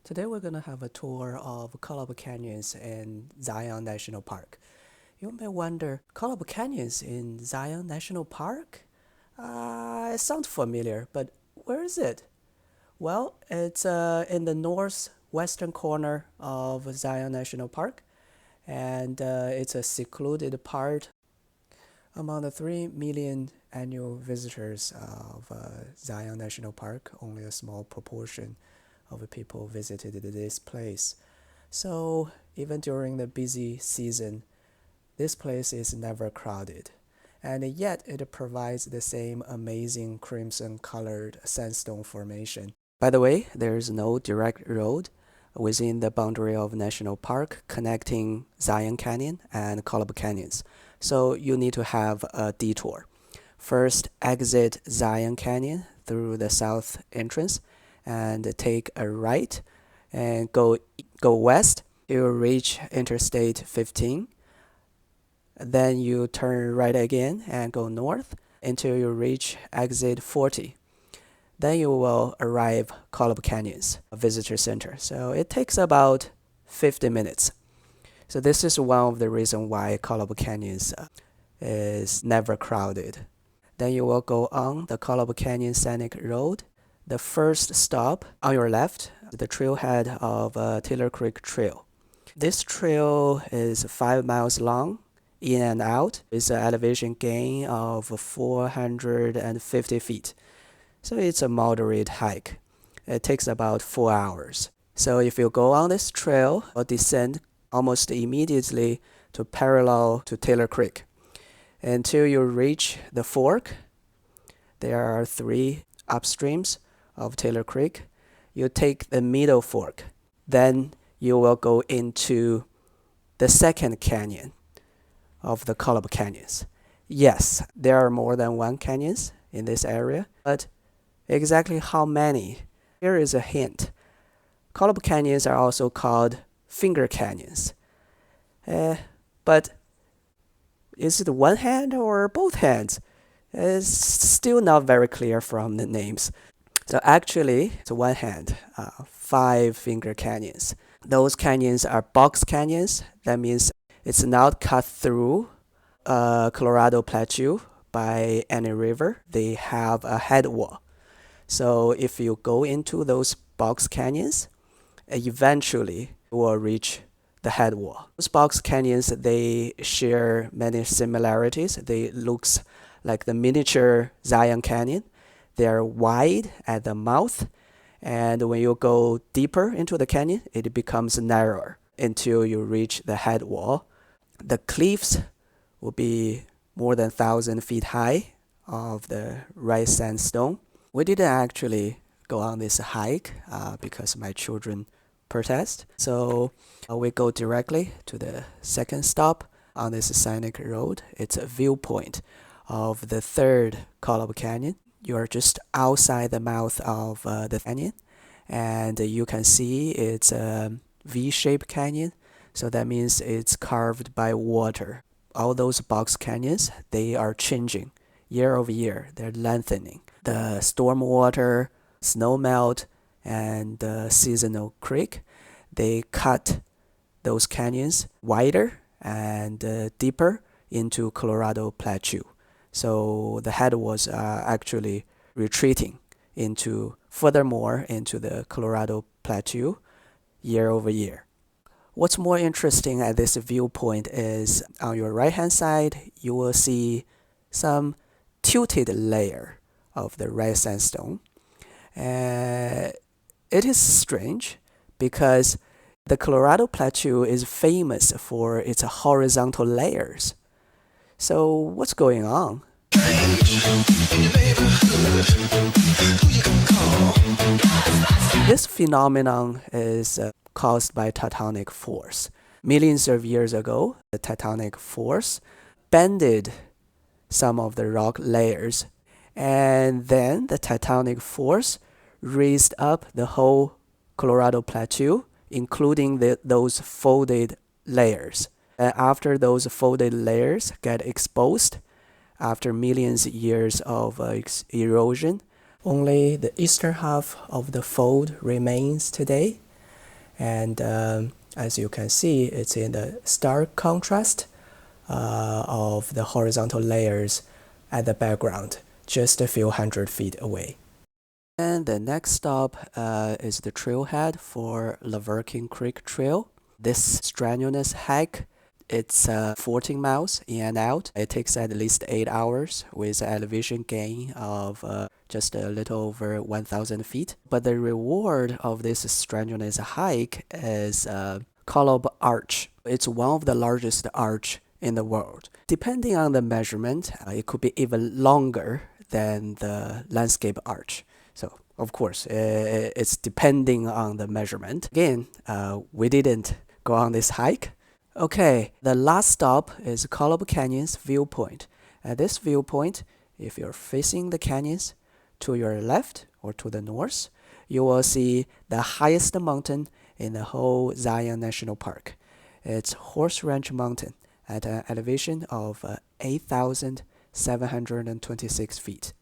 Today we're going to have a tour of Kolob Canyons in Zion National Park. You may wonder, Kolob Canyons in Zion National Park? It sounds familiar, but where is it? Well, it's in the northwestern corner of Zion National Park, and it's a secluded part among the 3 million annual visitors of Zion National Park. Only a small proportion of people visited this place. So even during the busy season, this place is never crowded. And yet it provides the same amazing crimson-colored sandstone formation. By the way, there is no direct road within the boundary of National Park connecting Zion Canyon and Kolob Canyons. So you need to have a detour. First, exit Zion Canyon through the south entrance and take a right and go west. You'll reach Interstate 15. Then you turn right again and go north until you reach exit 40. Then you will arrive Kolob Canyons Visitor Center. So it takes about 50 minutes. So this is one of the reasons why Kolob Canyons is never crowded. Then you will go on the Kolob Canyon Scenic Road. The first stop on your left, the trailhead of Taylor Creek Trail. This trail is 5 miles long, in and out. It's an elevation gain of 450 feet. So it's a moderate hike. It takes about 4 hours. So if you go on this trail, you'll descend almost immediately to parallel to Taylor Creek. Until you reach the fork, there are 3 upstreams of Taylor Creek. You take the middle fork. Then you will go into the second canyon of the Kolob Canyons. Yes, there are more than 1 canyons in this area, but exactly how many? Here is a hint. Kolob Canyons are also called finger canyons. But is it one hand or both hands? It's still not very clear from the names. So actually, it's one hand, 5 finger canyons. Those canyons are box canyons. That means it's not cut through a Colorado plateau by any river. They have a head wall. So if you go into those box canyons, eventually you will reach the head wall. Those box canyons, they share many similarities. They looks like the miniature Zion Canyon. They are wide at the mouth, and when you go deeper into the canyon, it becomes narrower until you reach the head wall. The cliffs will be more than 1,000 feet high of the red sandstone. We didn't actually go on this hike because my children protest. So we go directly to the second stop on this scenic road. It's a viewpoint of the third Kolob Canyon. You're just outside the mouth of the canyon, and you can see it's a V-shaped canyon. So that means it's carved by water. All those box canyons, they are changing year over year. They're lengthening. The storm water, snow melt, and the seasonal creek, they cut those canyons wider and deeper into Colorado Plateau. So the head was actually retreating furthermore into the Colorado Plateau year over year. What's more interesting at this viewpoint is on your right-hand side, you will see some tilted layer of the red sandstone. It is strange because the Colorado Plateau is famous for its horizontal layers. So what's going on? This phenomenon is caused by tectonic force. Millions of years ago, the tectonic force bended some of the rock layers, and then the tectonic force raised up the whole Colorado Plateau, including those folded layers. And after those folded layers get exposed, after millions of years of erosion, only the eastern half of the fold remains today. And as you can see, it's in the stark contrast of the horizontal layers at the background, just a few hundred feet away. And the next stop is the trailhead for Laverkin Creek Trail. This strenuous hike, it's 14 miles in and out. It takes at least 8 hours with an elevation gain of just a little over 1,000 feet. But the reward of this strenuous hike is Kolob Arch. It's one of the largest arch in the world. Depending on the measurement, it could be even longer than the landscape arch. So, of course, it's depending on the measurement. Again, we didn't go on this hike. Okay, the last stop is Kolob Canyons viewpoint. At this viewpoint, if you're facing the canyons to your left or to the north, you will see the highest mountain in the whole Zion National Park. It's Horse Ranch Mountain at an elevation of 8,726 feet.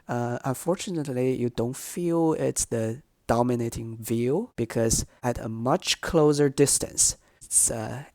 Unfortunately, you don't feel it's the dominating view because at a much closer distance, it's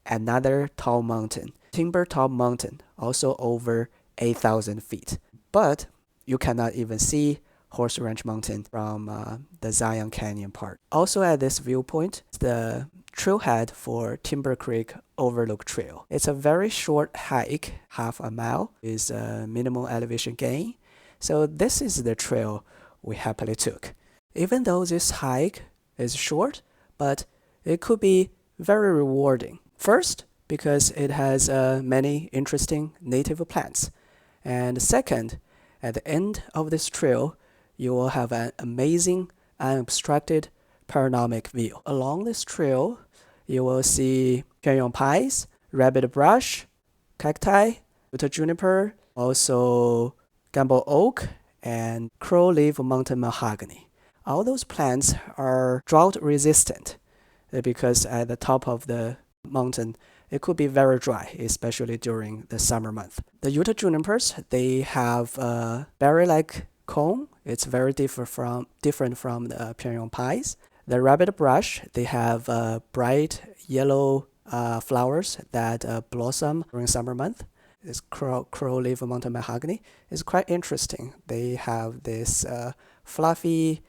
another tall mountain, Timber Top Mountain, also over 8,000 feet. But you cannot even see Horse Ranch Mountain from the Zion Canyon Park. Also at this viewpoint, the trailhead for Timber Creek Overlook Trail. It's a very short hike, half a mile, with a minimal elevation gain. So this is the trail we happily took. Even though this hike is short, but it could be very rewarding. First, because it has many interesting native plants. And second, at the end of this trail, you will have an amazing unobstructed panoramic view. Along this trail, you will see canyon pines, rabbit brush, cacti, Utah juniper, also gumbo oak, and crowleaf mountain mahogany. All those plants are drought resistant because at the top of the mountain, it could be very dry, especially during the summer month. The Utah junipers, they have a berry-like cone. It's very different from the canyon pines. The rabbit brush, they have bright yellow flowers that blossom during summer month. This crowleaf mountain mahogany is quite interesting. They have this fluffy,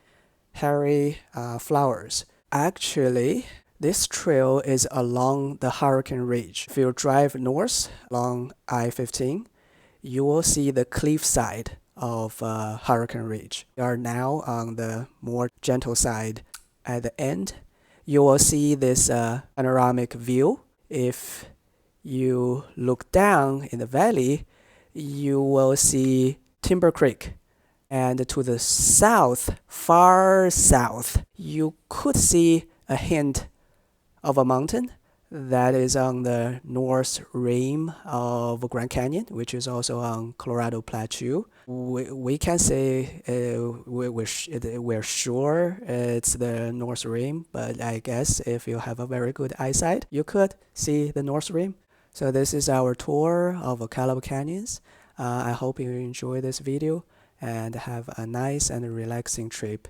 hairy flowers. Actually, this trail is along the Hurricane Ridge. If you drive north along I-15, you will see the cliff side of Hurricane Ridge. We are now on the more gentle side. At the end, you will see this panoramic view. If you look down in the valley, you will see Timber Creek. And to the south, far south, you could see a hint of a mountain that is on the north rim of Grand Canyon, which is also on Colorado Plateau. We can say we're sure it's the north rim, but I guess if you have a very good eyesight, you could see the north rim. So this is our tour of Kolob Canyons. I hope you enjoy this video and have a nice and relaxing trip